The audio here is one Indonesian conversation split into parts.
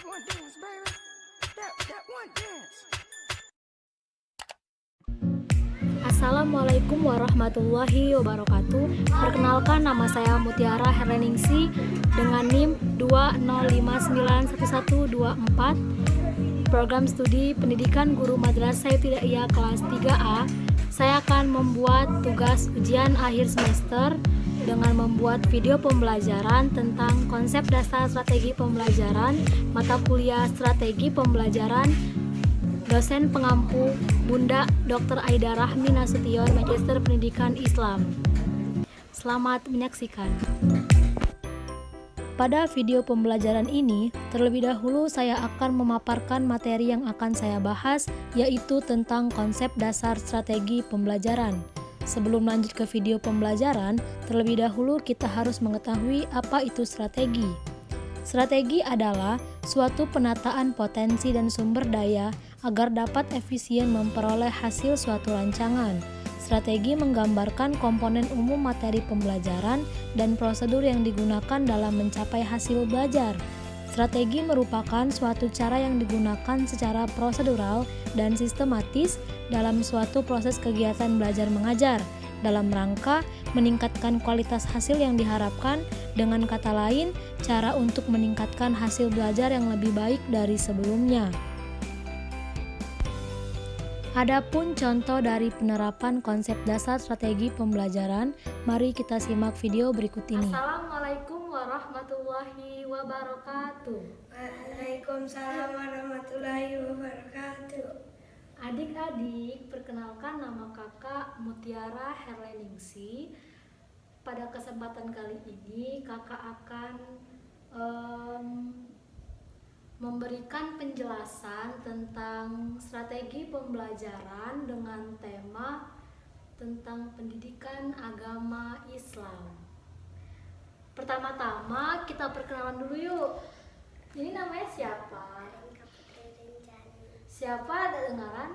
one dance, baby. That one dance. Assalamualaikum warahmatullahi wabarakatuh. Perkenalkan, nama saya Mutiara Herleningsi dengan NIM 205911124. Program studi pendidikan guru madrasah ibtidaiyah kelas 3A. Saya akan membuat tugas ujian akhir semester dengan membuat video pembelajaran tentang konsep dasar strategi pembelajaran mata kuliah strategi pembelajaran dosen pengampu Bunda Dr. Aida Rahmi Nasution, Magister Pendidikan Islam. Selamat menyaksikan. Pada video pembelajaran ini, terlebih dahulu saya akan memaparkan materi yang akan saya bahas, yaitu tentang konsep dasar strategi pembelajaran. Sebelum lanjut ke video pembelajaran, terlebih dahulu kita harus mengetahui apa itu strategi. Strategi adalah suatu penataan potensi dan sumber daya agar dapat efisien memperoleh hasil suatu rancangan. Strategi menggambarkan komponen umum materi pembelajaran dan prosedur yang digunakan dalam mencapai hasil belajar. Strategi merupakan suatu cara yang digunakan secara prosedural dan sistematis dalam suatu proses kegiatan belajar mengajar, dalam rangka meningkatkan kualitas hasil yang diharapkan, dengan kata lain, cara untuk meningkatkan hasil belajar yang lebih baik dari sebelumnya. Adapun contoh dari penerapan konsep dasar strategi pembelajaran, mari kita simak video berikut ini. Assalamualaikum warahmatullahi wabarakatuh. Waalaikumsalam warahmatullahi wabarakatuh. Adik-adik, perkenalkan, nama kakak Mutiara Herleningsi. Pada kesempatan kali ini kakak akan memberikan penjelasan tentang strategi pembelajaran dengan tema tentang pendidikan agama Islam. Pertama-tama kita perkenalan dulu yuk. Ini namanya siapa? Arinka Putri Rinjani. Siapa, ada dengaran?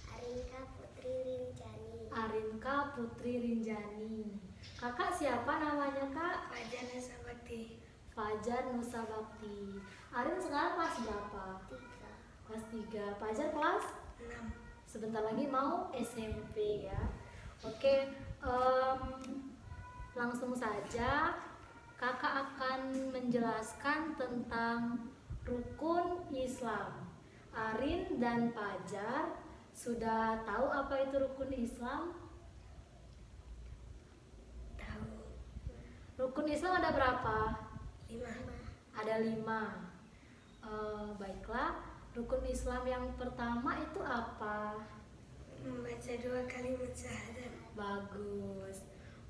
Arinka Putri Rinjani. Arinka Putri Rinjani. Kakak siapa namanya, Kak? Fajar Nusa Bakti. Fajar Nusa Bakti. Arin sekarang kelas berapa? 3. Kelas 3. Fajar kelas 6. sebentar lagi mau SMP ya. Oke, langsung saja kakak akan menjelaskan tentang rukun Islam. Arin dan Fajar sudah tahu apa itu rukun Islam? Tahu. Rukun Islam ada berapa? 5. Ada 5. Baiklah, rukun Islam yang pertama itu apa? Membaca 2 kalimat syahadat. Bagus.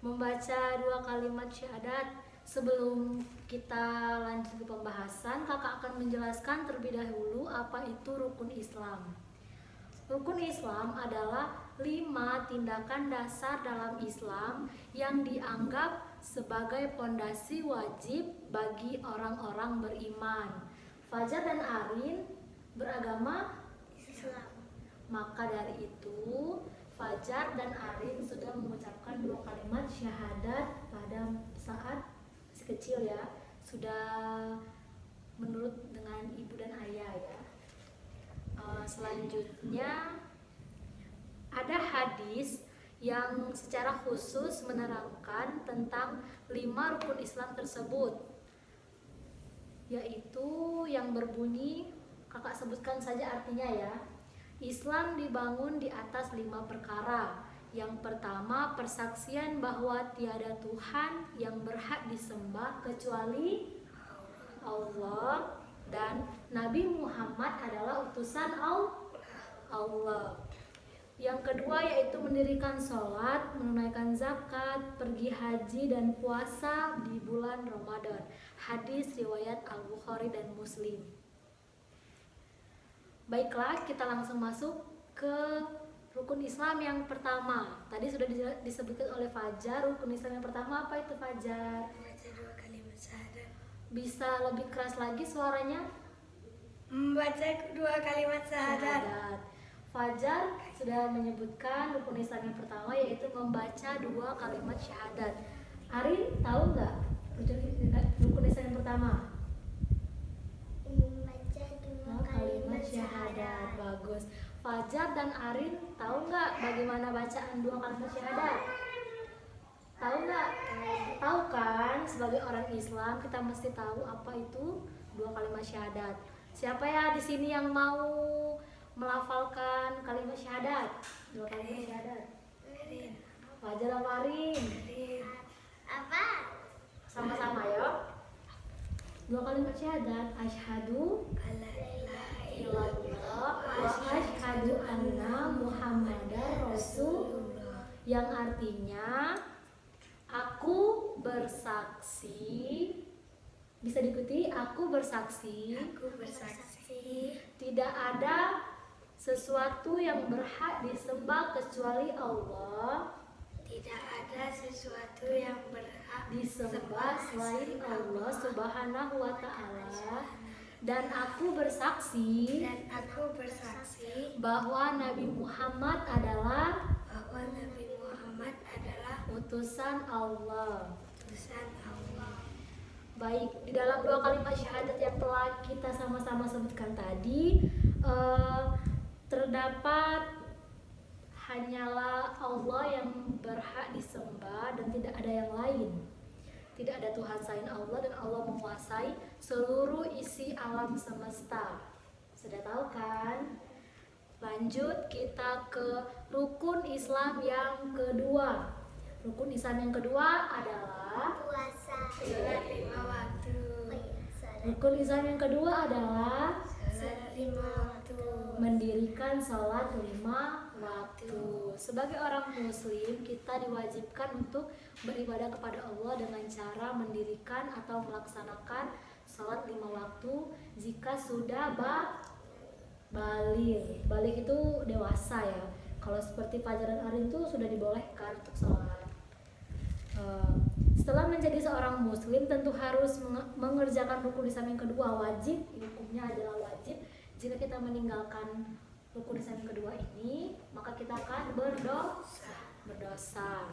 Membaca 2 kalimat syahadat. Sebelum kita lanjut ke pembahasan, kakak akan menjelaskan terlebih dahulu apa itu rukun Islam. Rukun Islam adalah 5 tindakan dasar dalam Islam yang dianggap sebagai pondasi wajib bagi orang-orang beriman. Fajar dan Arin beragama Islam. Maka dari itu, Fajar dan Arin sudah mengucapkan 2 kalimat syahadat pada saat masih kecil ya. Sudah menurut dengan ibu dan ayah ya. Selanjutnya ada hadis yang secara khusus menerangkan tentang 5 rukun Islam tersebut, yaitu yang berbunyi, kakak sebutkan saja artinya ya. Islam dibangun di atas 5 perkara. Yang pertama, persaksian bahwa tiada Tuhan yang berhak disembah kecuali Allah dan Nabi Muhammad adalah utusan Allah. Yang kedua yaitu mendirikan sholat, menunaikan zakat, pergi haji dan puasa di bulan Ramadan. Hadis riwayat Al-Bukhari dan Muslim. Baiklah, kita langsung masuk ke rukun Islam yang pertama. Tadi sudah disebutkan oleh Fajar. Rukun Islam yang pertama apa itu, Fajar? Membaca 2 kalimat syahadat. Bisa lebih keras lagi suaranya? Membaca 2 kalimat syahadat. Fajar sudah menyebutkan rukun Islam yang pertama yaitu membaca 2 kalimat syahadat. Arin tahu nggak rukun Islam yang pertama? Membaca Fajar dan Arin tahu nggak bagaimana bacaan dua kalimat syahadat? Tahu nggak? Tahu kan? Sebagai orang Islam kita mesti tahu apa itu dua kalimat syahadat. Siapa ya di sini yang mau melafalkan kalimat syahadat? Dua kalimat syahadat. Fajar dan Arin. Apa? Sama-sama ya. Dua kalimat syahadat, asyhadu illallah wa asyhadu anna muhammadar rasulullah, yang artinya aku bersaksi, bisa diikuti, aku bersaksi tidak ada sesuatu yang berhak disembah kecuali Allah, Tidak ada sesuatu yang berhak disembah selain Allah subhanahu wa ta'ala, dan aku bersaksi bahwa Nabi Muhammad adalah utusan Allah. Baik, di dalam dua kalimat syahadat yang telah kita sama-sama sebutkan tadi, terdapat hanyalah Allah yang berhak disembah dan tidak ada yang lain. Tidak ada Tuhan selain Allah, dan Allah menguasai seluruh isi alam semesta. Sudah tahu kan? Lanjut kita ke rukun Islam yang kedua. Rukun Islam yang kedua adalah puasa 5 waktu. Rukun Islam yang kedua adalah Salat 5 waktu. mendirikan sholat 5 waktu. Sebagai orang muslim, kita diwajibkan untuk beribadah kepada Allah dengan cara mendirikan atau melaksanakan sholat 5 waktu jika sudah baligh. Baligh itu dewasa ya. Kalau seperti Fajar dan Arin itu sudah dibolehkan untuk sholat. Setelah menjadi seorang muslim tentu harus mengerjakan rukun Islam yang kedua, wajib, hukumnya adalah wajib. Jika kita meninggalkan rukun Islam yang kedua ini, maka kita akan berdosa.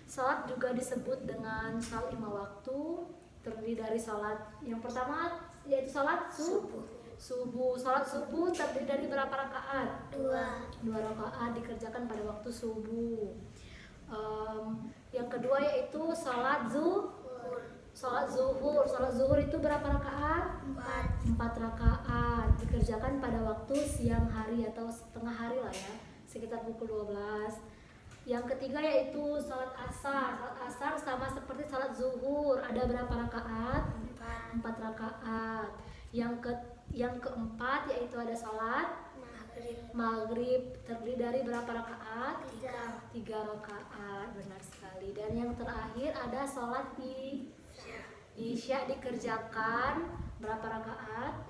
Salat juga disebut dengan salat 5 waktu, terdiri dari salat yang pertama yaitu salat subuh. Salat subuh terdiri dari berapa rakaat? 2 rakaat dikerjakan pada waktu subuh. Yang kedua yaitu salat zuhur. Salat zuhur itu berapa rakaat? 4 rakaat dikerjakan pada waktu siang hari atau setengah hari lah ya, sekitar pukul 12. Yang ketiga yaitu salat asar. Salat asar sama seperti salat zuhur, ada berapa rakaat? 4 rakaat. Yang keempat yaitu ada salat maghrib, terdiri dari berapa rakaat? 3 rakaat, benar sekali. Dan yang terakhir ada salat Isya, dikerjakan berapa rakaat?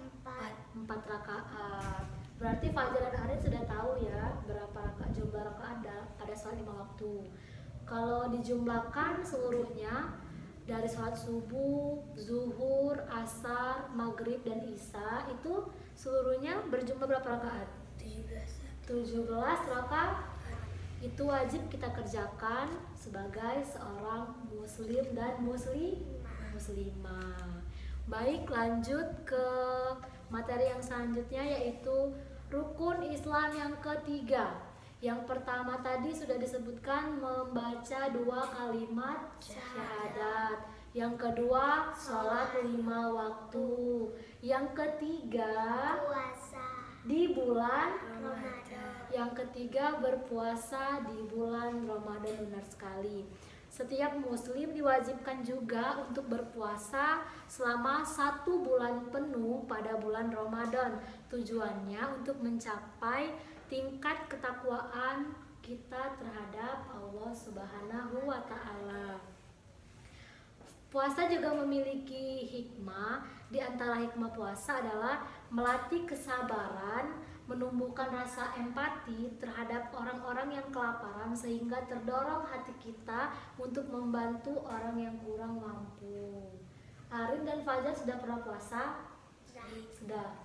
4 rakaat. Berarti Fajar dan Arin sudah tahu ya berapa rakaat, jumlah rakaat pada salat 5 waktu. Kalau dijumlahkan seluruhnya dari salat subuh, zuhur, asar, maghrib, dan isya, itu seluruhnya berjumlah berapa rakaat? 17 rakaat. Itu wajib kita kerjakan sebagai seorang muslim dan muslimah. Baik, lanjut ke materi yang selanjutnya yaitu rukun Islam yang ketiga. Yang pertama tadi sudah disebutkan membaca 2 kalimat syahadat. Yang kedua sholat 5 waktu. Yang ketiga Puasa di bulan Ramadan. Yang ketiga berpuasa di bulan Ramadan, benar sekali. Setiap muslim diwajibkan juga untuk berpuasa selama 1 bulan penuh pada bulan Ramadan. Tujuannya untuk mencapai tingkat ketakwaan kita terhadap Allah Subhanahu wa ta'ala. Puasa juga memiliki hikmah. Di antara hikmah puasa adalah melatih kesabaran, menumbuhkan rasa empati terhadap orang-orang yang kelaparan, sehingga terdorong hati kita untuk membantu orang yang kurang mampu. Arin dan Fajar sudah pernah puasa? Sudah.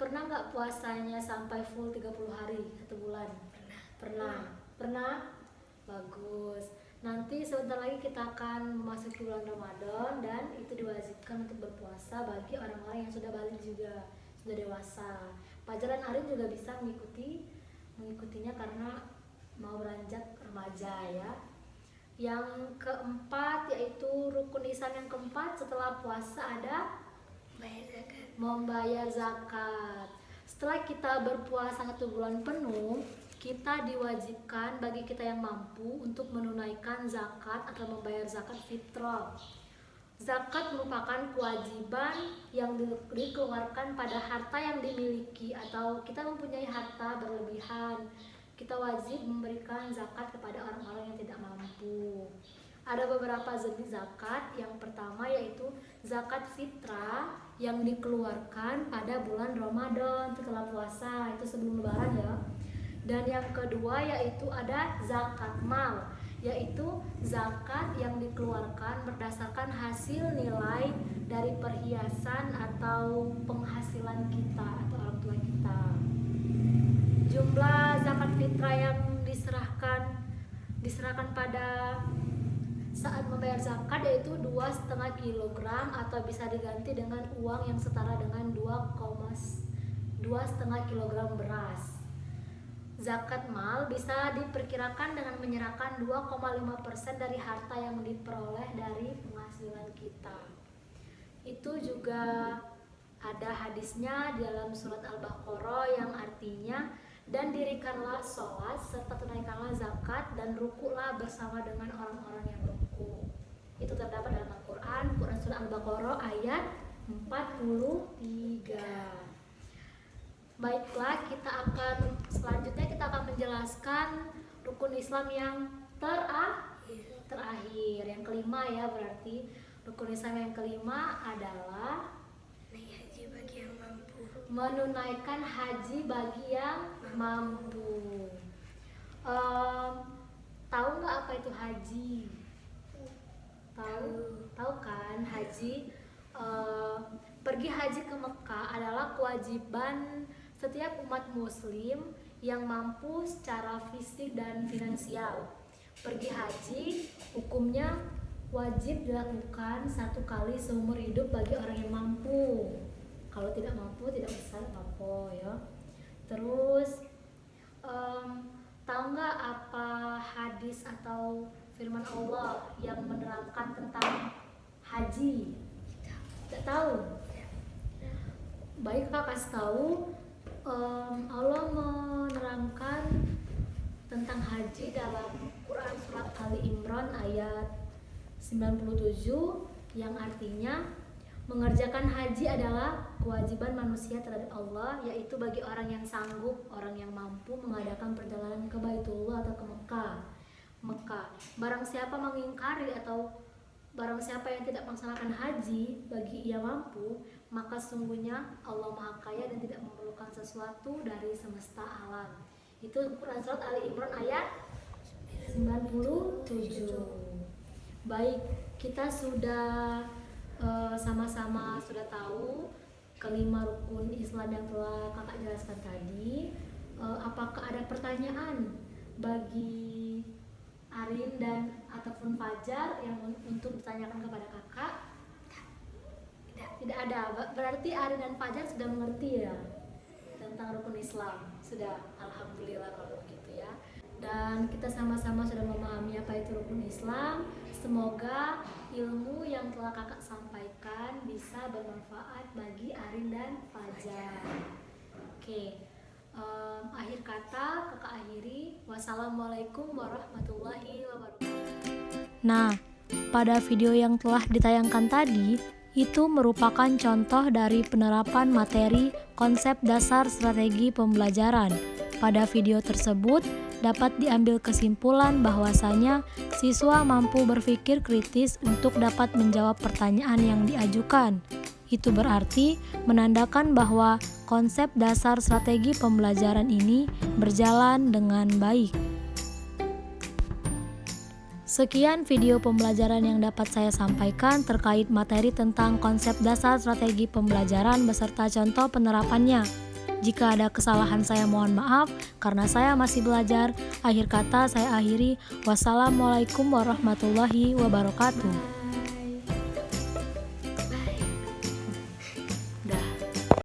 Pernah nggak puasanya sampai full 30 hari 1 bulan? Pernah? Bagus. Nanti sebentar lagi kita akan memasuki bulan Ramadan dan itu diwajibkan untuk berpuasa bagi orang-orang yang sudah balik juga. sudah dewasa. Pelajaran Arin juga bisa mengikutinya karena mau beranjak remaja ya. Yang keempat yaitu rukun Islam yang keempat setelah puasa ada Bayar zakat. membayar zakat. Setelah kita berpuasa 1 bulan penuh, kita diwajibkan bagi kita yang mampu untuk menunaikan zakat atau membayar zakat fitrah. Zakat merupakan kewajiban yang dikeluarkan pada harta yang dimiliki atau kita mempunyai harta berlebihan. Kita wajib memberikan zakat kepada orang-orang yang tidak mampu. Ada beberapa jenis zakat. Yang pertama yaitu zakat fitrah yang dikeluarkan pada bulan Ramadan setelah puasa, itu sebelum lebaran ya. Dan yang kedua yaitu ada zakat mal, yaitu zakat yang dikeluarkan berdasarkan hasil nilai dari perhiasan atau penghasilan kita atau orang tua kita. Jumlah zakat fitrah yang diserahkan pada saat membayar zakat yaitu 2,5 kg atau bisa diganti dengan uang yang setara dengan 2,5 kg beras. Zakat mal bisa diperkirakan dengan menyerahkan 2,5% dari harta yang diperoleh dari penghasilan kita. Itu juga ada hadisnya di dalam surat Al-Baqarah yang artinya, dan dirikanlah sholat serta tunaikanlah zakat dan rukulah bersama dengan orang-orang yang ruku. Itu terdapat dalam Al-Quran, Quran surah Al-Baqarah ayat 43. Baiklah, selanjutnya kita akan menjelaskan rukun Islam yang terakhir, yang kelima ya. Berarti rukun Islam yang kelima adalah Naik haji bagi yang mampu. menunaikan haji bagi yang mampu. Tahu nggak apa itu haji? Tahu kan haji? Pergi haji ke Mekah adalah kewajiban setiap umat muslim yang mampu secara fisik dan finansial. Pergi haji hukumnya wajib dilakukan 1 kali seumur hidup bagi orang yang mampu. Kalau tidak mampu tidak usah apa ya. Terus tahu nggak apa hadis atau firman Allah yang menerangkan tentang haji? Tidak tahu? Baik, Kak kasih tahu. Allah menerangkan tentang haji dalam Quran surat Ali Imran ayat 97 yang artinya mengerjakan haji adalah kewajiban manusia terhadap Allah, yaitu bagi orang yang sanggup, orang yang mampu mengadakan perjalanan ke Baitullah atau ke Mekah. Barang siapa mengingkari atau barang siapa yang tidak melaksanakan haji bagi ia mampu, maka sungguhnya Allah Maha Kaya dan tidak memerlukan sesuatu dari semesta alam. Itu Quran surat Ali Imran ayat 97. Baik, kita sudah sama-sama sudah tahu kelima rukun Islam yang telah kakak jelaskan tadi. Apakah ada pertanyaan bagi Arin dan ataupun Fajar yang untuk ditanyakan kepada kakak? Tidak ada. Berarti Arin dan Fajar sudah mengerti ya tentang rukun Islam. Sudah, alhamdulillah kalau begitu ya. Dan kita sama-sama sudah memahami apa itu rukun Islam. Semoga ilmu yang telah kakak sampaikan bisa bermanfaat bagi Arin dan Fajar. Oke. Akhir kata kakak akhiri, wassalamualaikum warahmatullahi wabarakatuh. Nah, pada video yang telah ditayangkan tadi, itu merupakan contoh dari penerapan materi konsep dasar strategi pembelajaran. Pada video tersebut dapat diambil kesimpulan bahwasanya siswa mampu berpikir kritis untuk dapat menjawab pertanyaan yang diajukan. Itu berarti menandakan bahwa konsep dasar strategi pembelajaran ini berjalan dengan baik. Sekian video pembelajaran yang dapat saya sampaikan terkait materi tentang konsep dasar strategi pembelajaran beserta contoh penerapannya. Jika ada kesalahan saya mohon maaf karena saya masih belajar. Akhir kata saya akhiri, wassalamualaikum warahmatullahi wabarakatuh.